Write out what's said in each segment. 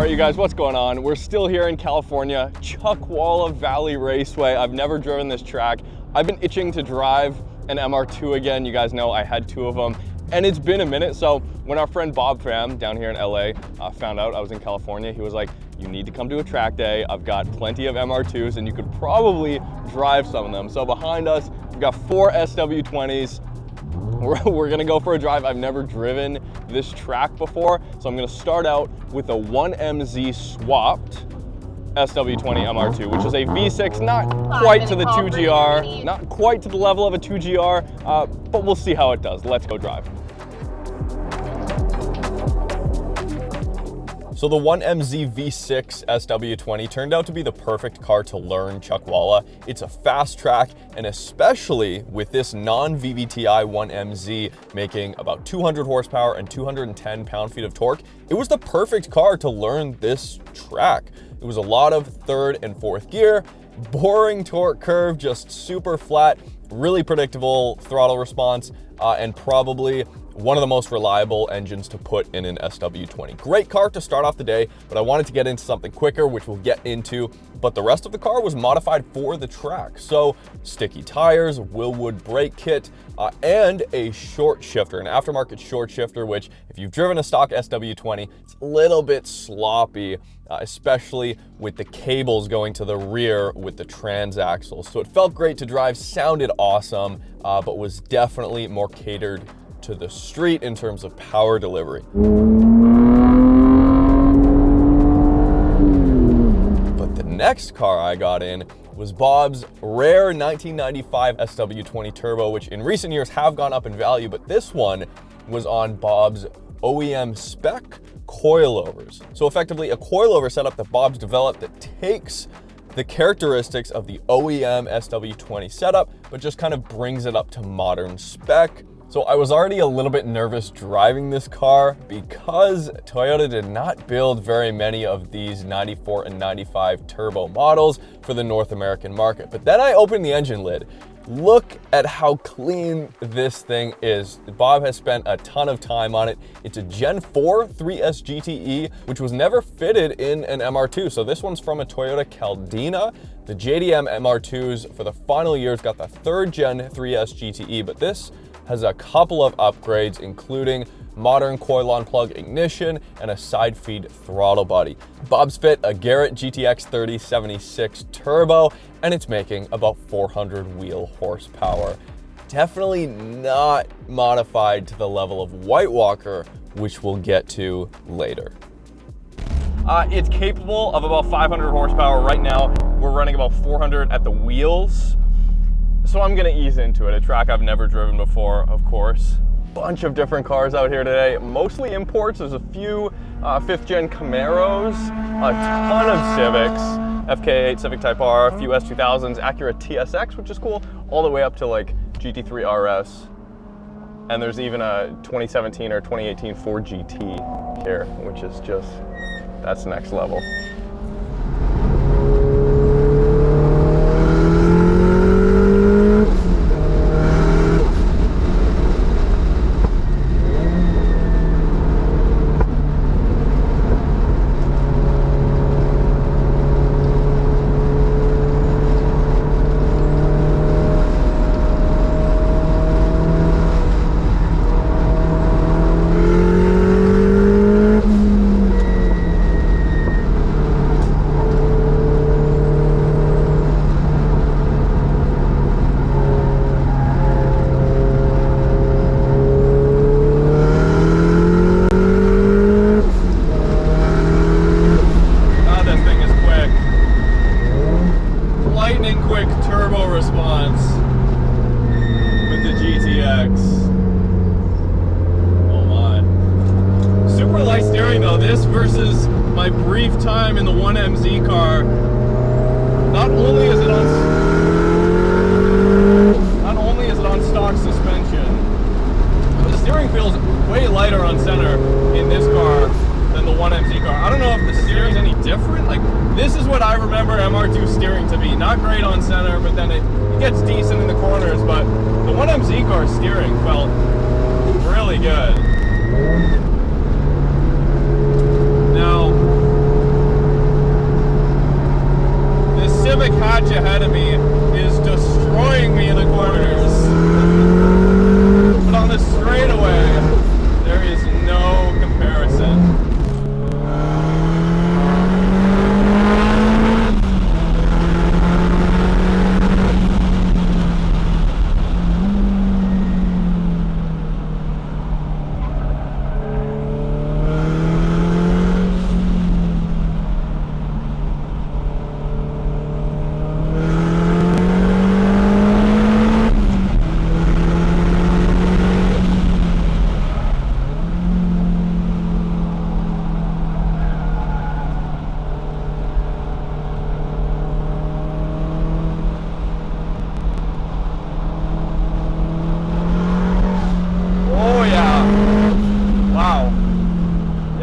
right, you guys, what's going on? We're still here in California, Chuckwalla Valley Raceway. I've never driven this track. I've been itching to drive an MR2 again. You guys know I had two of them, and it's been a minute. So when our friend Bob Pham down here in LA found out I was in California, he was like, you need to come to a track day. I've got plenty of MR2s and you could probably drive some of them. So behind us, we've got 4 SW20s. We're gonna go for a drive. I've never driven this track before, so I'm gonna start out with a 1MZ swapped SW20 MR2, which is a V6, not quite to the 2GR, not quite to the level of a 2GR, but we'll see how it does. Let's go drive. So the 1MZ V6 SW20 turned out to be the perfect car to learn Chuckwalla. It's a fast track, and especially with this non-VVTi 1MZ making about 200 horsepower and 210 pound-feet of torque, it was the perfect car to learn this track. It was a lot of third and fourth gear, boring torque curve, just super flat, really predictable throttle response, and probably one of the most reliable engines to put in an SW20. Great car to start off the day, but I wanted to get into something quicker, which we'll get into, but the rest of the car was modified for the track. So sticky tires, Willwood brake kit, and a short shifter, an aftermarket short shifter, which if you've driven a stock SW20, it's a little bit sloppy, especially with the cables going to the rear with the transaxles. So it felt great to drive, sounded awesome, but was definitely more catered to the street in terms of power delivery. But the next car I got in was Bob's rare 1995 SW20 Turbo, which in recent years have gone up in value, but this one was on Bob's OEM spec coilovers. So effectively a coilover setup that Bob's developed that takes the characteristics of the OEM SW20 setup, but just kind of brings it up to modern spec. So I was already a little bit nervous driving this car because Toyota did not build very many of these 94 and 95 turbo models for the North American market. But then I opened the engine lid. Look at how clean this thing is. Bob has spent a ton of time on it. It's a Gen 4 3S GTE, which was never fitted in an MR2. So this one's from a Toyota Caldina. The JDM MR2s for the final years got the 3rd Gen 3S GTE, but this has a couple of upgrades, including modern coil-on plug ignition and a side feed throttle body. Bob's fit a Garrett GTX 3076 Turbo, and it's making about 400 wheel horsepower. Definitely not modified to the level of White Walker, which we'll get to later. It's capable of about 500 horsepower. Right now, we're running about 400 at the wheels. So I'm gonna ease into it, a track I've never driven before, of course. Bunch of different cars out here today, mostly imports. There's a few 5th gen Camaros, a ton of Civics, FK8 Civic Type R, a few S2000s, Acura TSX, which is cool, all the way up to like GT3 RS. And there's even a 2017 or 2018 Ford GT here, which is just, that's next level. Versus my brief time in the 1MZ car, not only is it on stock suspension, the steering feels way lighter on center in this car than the 1MZ car. I don't know if the steering's any different. Like, this is what I remember MR2 steering to be. Not great on center, but then it gets decent in the corners. But the 1MZ car steering felt really good. Now, ahead of me is destroying me in the corners. But on the straightaway, there is no comparison.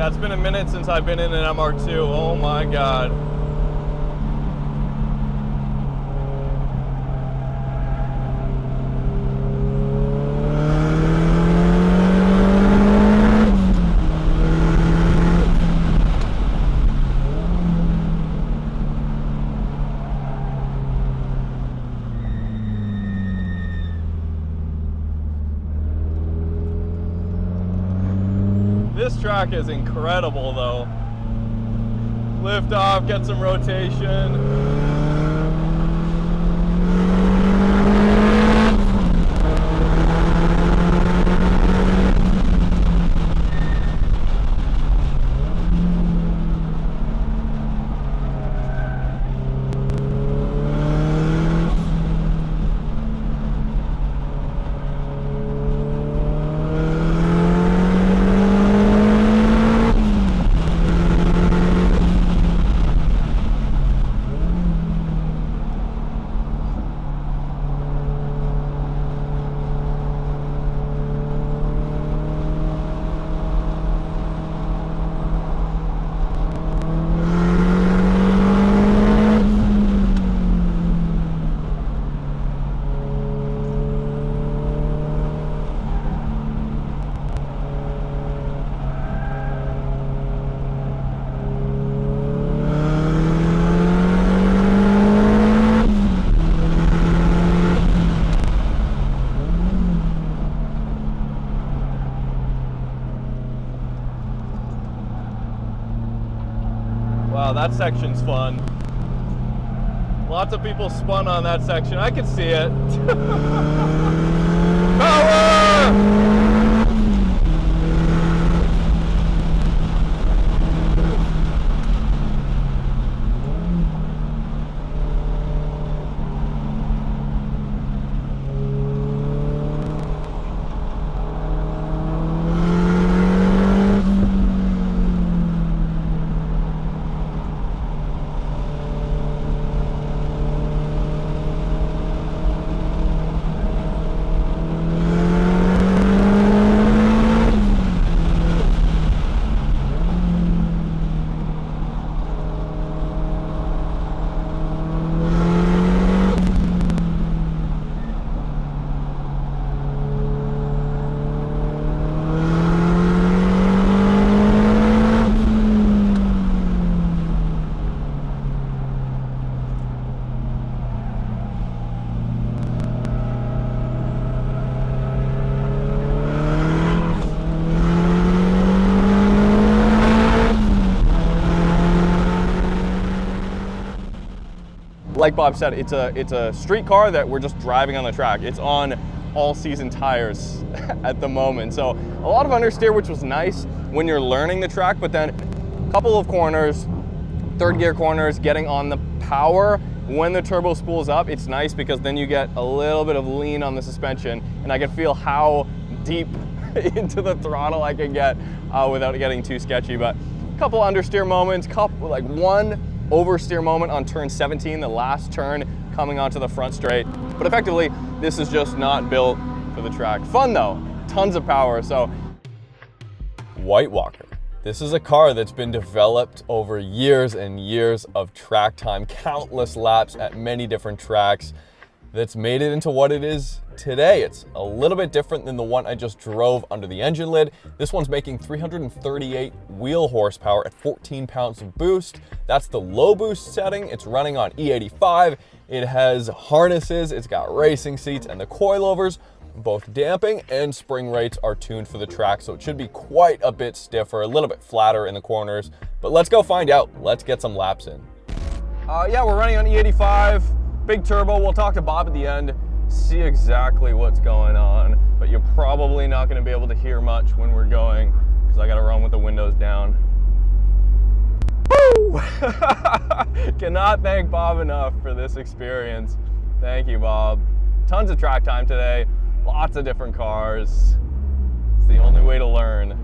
It's been a minute since I've been in an MR2. Oh my God. This track is incredible though. Lift off, get some rotation. Wow, that section's fun. Lots of people spun on that section. I can see it. Power! Like Bob said, it's a street car that we're just driving on the track. It's on all season tires at the moment. So a lot of understeer, which was nice when you're learning the track, but then a couple of corners, third gear corners, getting on the power. When the turbo spools up, it's nice because then you get a little bit of lean on the suspension, and I can feel how deep into the throttle I can get without getting too sketchy. But a couple understeer moments, like one oversteer moment on turn 17, the last turn coming onto the front straight. But effectively, this is just not built for the track. Fun though, tons of power. So, White Walker. This is a car that's been developed over years and years of track time, countless laps at many different tracks. that's made it into what it is today. It's a little bit different than the one I just drove under the engine lid. This one's making 338 wheel horsepower at 14 pounds of boost. That's the low boost setting. It's running on E85. It has harnesses, it's got racing seats, and the coilovers, both damping and spring rates, are tuned for the track, so it should be quite a bit stiffer, a little bit flatter in the corners. But let's go find out. Let's get some laps in. Yeah, we're running on E85. Big turbo. We'll talk to Bob at the end, see exactly what's going on, but you're probably not going to be able to hear much when we're going because I got to run with the windows down. Woo! Cannot thank Bob enough for this experience. Thank you, Bob. Tons of track time today, lots of different cars. It's the only way to learn.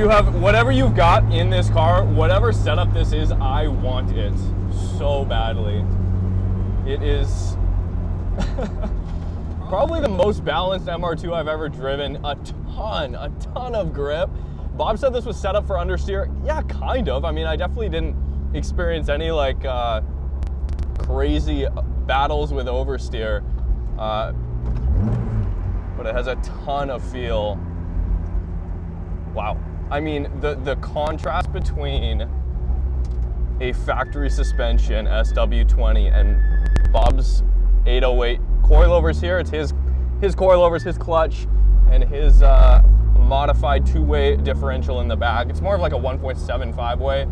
whatever you've got in this car, whatever setup this is, I want it so badly. It is probably the most balanced MR2 I've ever driven. A ton of grip. Bob said this was set up for understeer. Yeah, kind of. I mean, I definitely didn't experience any like crazy battles with oversteer, but it has a ton of feel. Wow. I mean, the contrast between a factory suspension SW20 and Bob's 808 coilovers here. It's his coilovers, his clutch, and his modified two-way differential in the back. It's more of like a 1.75 way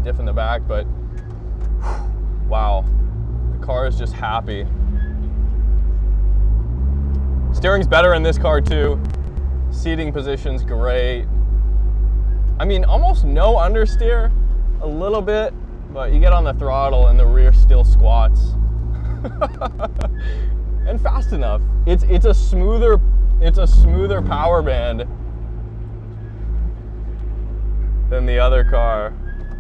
diff in the back, but wow, the car is just happy. Steering's better in this car too. Seating position's great. I mean, almost no understeer, a little bit, but you get on the throttle and the rear still squats. And fast enough. It's a smoother power band than the other car.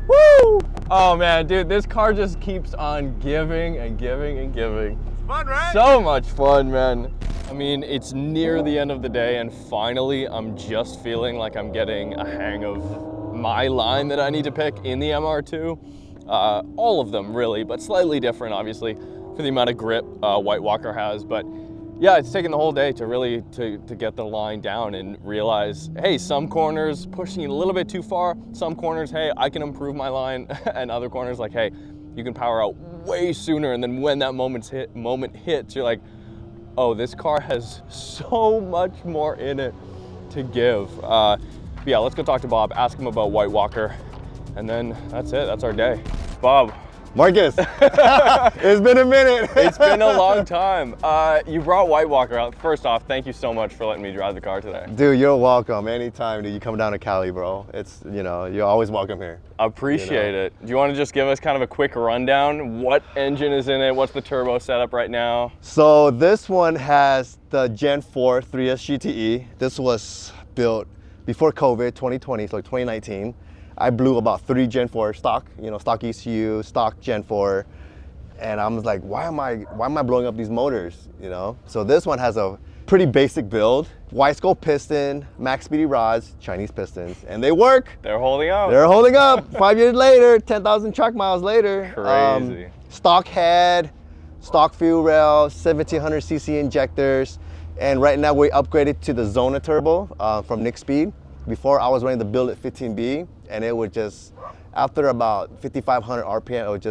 Woo! Oh man, dude, this car just keeps on giving and giving and giving. It's fun, right? So much fun, man. I mean, it's near the end of the day and finally I'm just feeling like I'm getting a hang of my line that I need to pick in the MR2. All of them really, but slightly different obviously for the amount of grip White Walker has. But yeah, it's taken the whole day to really to get the line down and realize, hey, some corners pushing it a little bit too far, some corners, hey, I can improve my line, and other corners like, hey, you can power out way sooner, and then when that moment hits, you're like, oh, this car has so much more in it to give. But yeah, let's go talk to Bob, ask him about White Walker, and then that's it, that's our day. Bob. Marcus, it's been a minute. It's been a long time. You brought White Walker out. First off, thank you so much for letting me drive the car today. Dude, you're welcome. Anytime, dude, you come down to Cali, bro. It's, you know, you're always welcome here. Appreciate it. Do you want to just give us kind of a quick rundown? What engine is in it? What's the turbo setup right now? So this one has the Gen 4 3S GTE. This was built before COVID, 2020, so like 2019. I blew about 3 Gen 4 stock, you know, stock ECU, stock Gen 4, and I was like, why am I blowing up these motors, you know? So this one has a pretty basic build, wide scope piston, max speedy rods, Chinese pistons, and they work. They're holding up. They're holding up. 5 years later, 10,000 track miles later. Crazy. Stock head, stock fuel rail, 1700cc injectors, and right now we upgraded to the Zona Turbo from Nick Speed. Before I was running the build at 15B, and it would just, after about 5,500 RPM, it would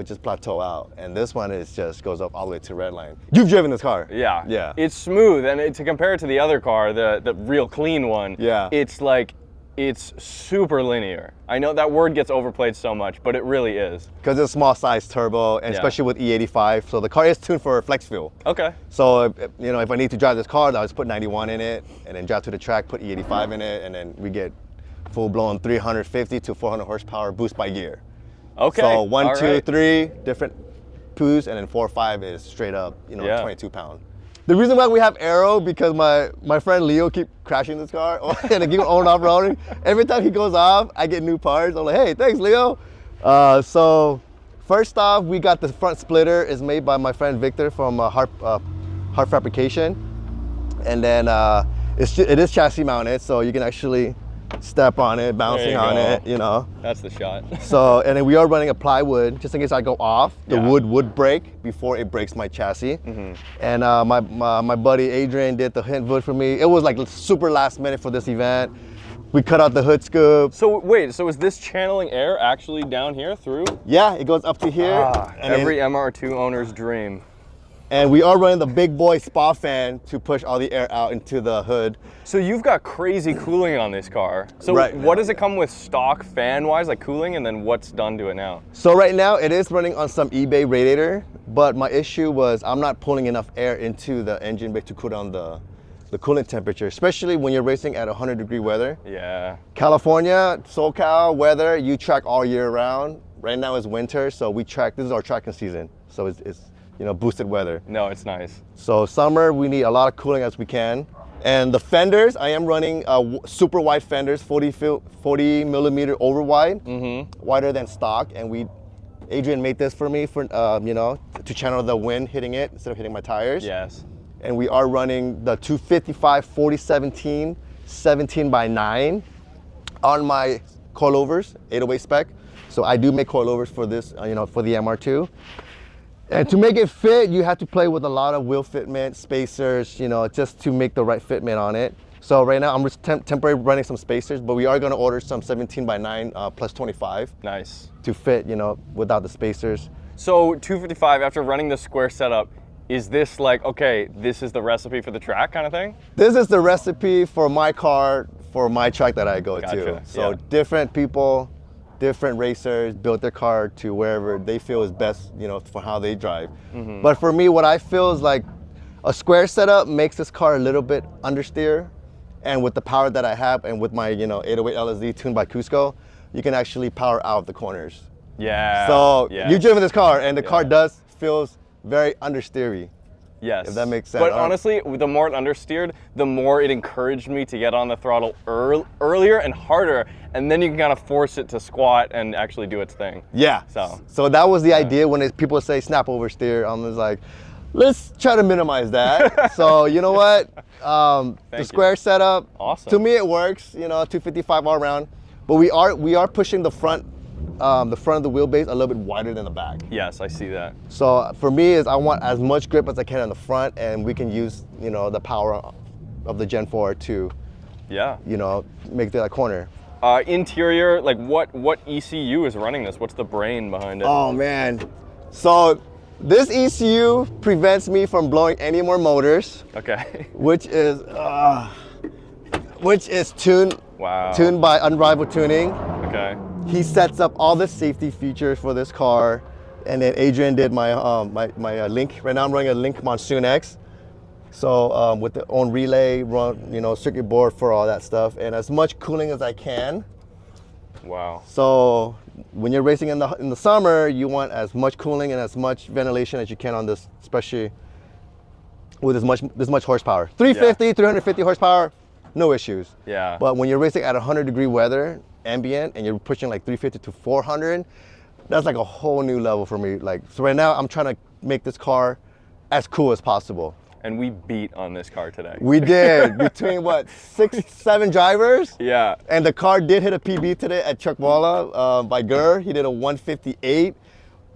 just plateau out. And this one is just goes up all the way to redline. You've driven this car. Yeah. Yeah. It's smooth, and to compare it to the other car, the real clean one, yeah, it's like, it's super linear. I know that word gets overplayed so much, but it really is. Because it's a small size turbo, and especially with E85, so the car is tuned for flex fuel. Okay. So, you know, if I need to drive this car, I'll just put 91 in it, and then drive to the track, put E85 in it, and then we get full-blown 350 to 400 horsepower boost by gear. Okay. So 1, all 2, right. 3 different poos, and then 4, 5 is straight up, you know, Yeah. 22 pound. The reason why we have aero, because my friend Leo keep crashing this car and I keep on off-roading. Every time he goes off, I get new parts. I'm like, hey, thanks, Leo. So first off, we got the front splitter. It's made by my friend Victor from Heart Fabrication. And then it is chassis mounted, so you can actually step on it, bouncing on it, you know. That's the shot. So, and then we are running a plywood, just in case I go off, the wood would break before it breaks my chassis. Mm-hmm. And my buddy Adrian did the hint wood for me. It was like super last minute for this event. We cut out the hood scoop. So wait, so is this channeling air actually down here through? Yeah, it goes up to here. And every MR2 owner's dream. And we are running the big boy spa fan to push all the air out into the hood. So you've got crazy cooling on this car. So what does it come with stock fan-wise, like cooling, and then what's done to it now? So right now it is running on some eBay radiator, but my issue was I'm not pulling enough air into the engine bay to cool down the coolant temperature, especially when you're racing at 100-degree weather. Yeah. California, SoCal weather, you track all year round. Right now is winter, so we track, this is our tracking season. So it's you know, boosted weather. No, it's nice. So summer, we need a lot of cooling as we can. And the fenders, I am running super wide fenders, 40 millimeter over wide, wider than stock. And Adrian made this for me for you know, to channel the wind hitting it instead of hitting my tires. Yes. And we are running the 255 4017 17x9 on my coilovers, 808 spec. So I do make coilovers for this, you know, for the MR2. And to make it fit, you have to play with a lot of wheel fitment, spacers, you know, just to make the right fitment on it. So right now I'm just temporarily running some spacers, but we are going to order some 17x9 plus 25. Nice. To fit, you know, without the spacers. So 255, after running the square setup, is this like, okay, this is the recipe for the track kind of thing? This is the recipe for my car, for my track that I go to. So different people, different racers build their car to wherever they feel is best, you know, for how they drive. But for me, what I feel is like a square setup makes this car a little bit understeer. And with the power that I have and with my, you know, 808 LSD tuned by Cusco, you can actually power out of the corners. Yeah. So you've driven this car and the car feels very understeery. Yes. If that makes sense. But honestly, the more it understeered, the more it encouraged me to get on the throttle earlier and harder, and then you can kind of force it to squat and actually do its thing. Yeah. So that was the idea when people say snap oversteer. I was like, let's try to minimize that. So you know what? The square setup. Awesome. To me, it works. You know, 255 all around, but we are pushing the front of the wheelbase a little bit wider than the back. Yes, I see that. So for me, I want as much grip as I can on the front, and we can use, you know, the power of the Gen 4 to, you know, make that corner. Interior, like what ECU is running this? What's the brain behind it? Oh man, so this ECU prevents me from blowing any more motors. Okay. Which is tuned by Unrivaled Tuning. Okay. He sets up all the safety features for this car, and then Adrian did my Link. Right now I'm running a Link Monsoon X. So with the own relay, you know, circuit board for all that stuff, and as much cooling as I can. Wow. So when you're racing in the summer, you want as much cooling and as much ventilation as you can on this, especially with this much horsepower. 350, 350 horsepower, no issues. Yeah. But when you're racing at 100-degree weather, ambient, and you're pushing like 350 to 400, that's like a whole new level for me. Like, so right now I'm trying to make this car as cool as possible. And we beat on this car today. We did, between what, 6-7 drivers? Yeah. And the car did hit a PB today at Chuckwalla by Gurr. He did a 158,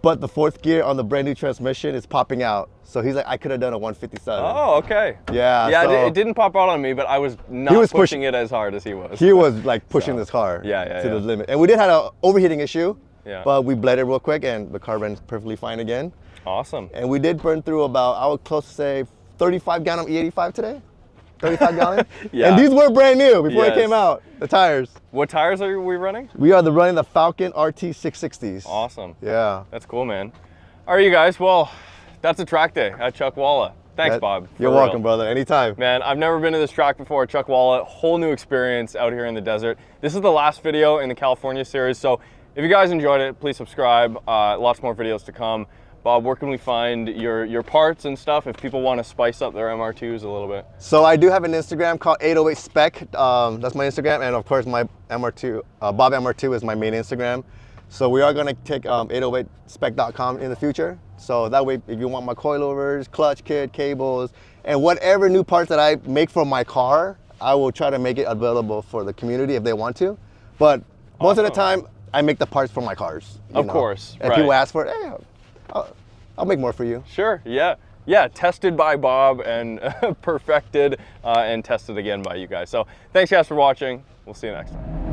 but the fourth gear on the brand new transmission is popping out. So he's like, I could have done a 157. Oh, okay. Yeah. Yeah, so it didn't pop out on me, but I was not pushing it as hard as he was. He was like pushing this car to the limit. And we did have an overheating issue, but we bled it real quick and the car ran perfectly fine again. Awesome. And we did burn through about, I would close to say, 35 gallon E85 today. 35 gallon. And these were brand new before they came out, the tires. What tires are we running? We are running the Falcon RT 660s. Awesome. Yeah. That's cool, man. All right, you guys. Well, that's a track day at Chuckwalla. Thanks, Bob. You're welcome, brother. Anytime. Man, I've never been to this track before, Chuckwalla. Whole new experience out here in the desert. This is the last video in the California series, so if you guys enjoyed it, please subscribe. Lots more videos to come. Bob, where can we find your parts and stuff if people want to spice up their MR2s a little bit? So I do have an Instagram called 808 Spec. That's my Instagram, and of course my MR2, Bob MR2 is my main Instagram. So we are going to take 808spec.com in the future. So that way, if you want my coilovers, clutch kit, cables, and whatever new parts that I make for my car, I will try to make it available for the community if they want to. But most of the time, I make the parts for my cars. Of course. And people ask for it, hey, I'll make more for you. Sure, yeah. Yeah, tested by Bob and perfected and tested again by you guys. So thanks guys for watching. We'll see you next time.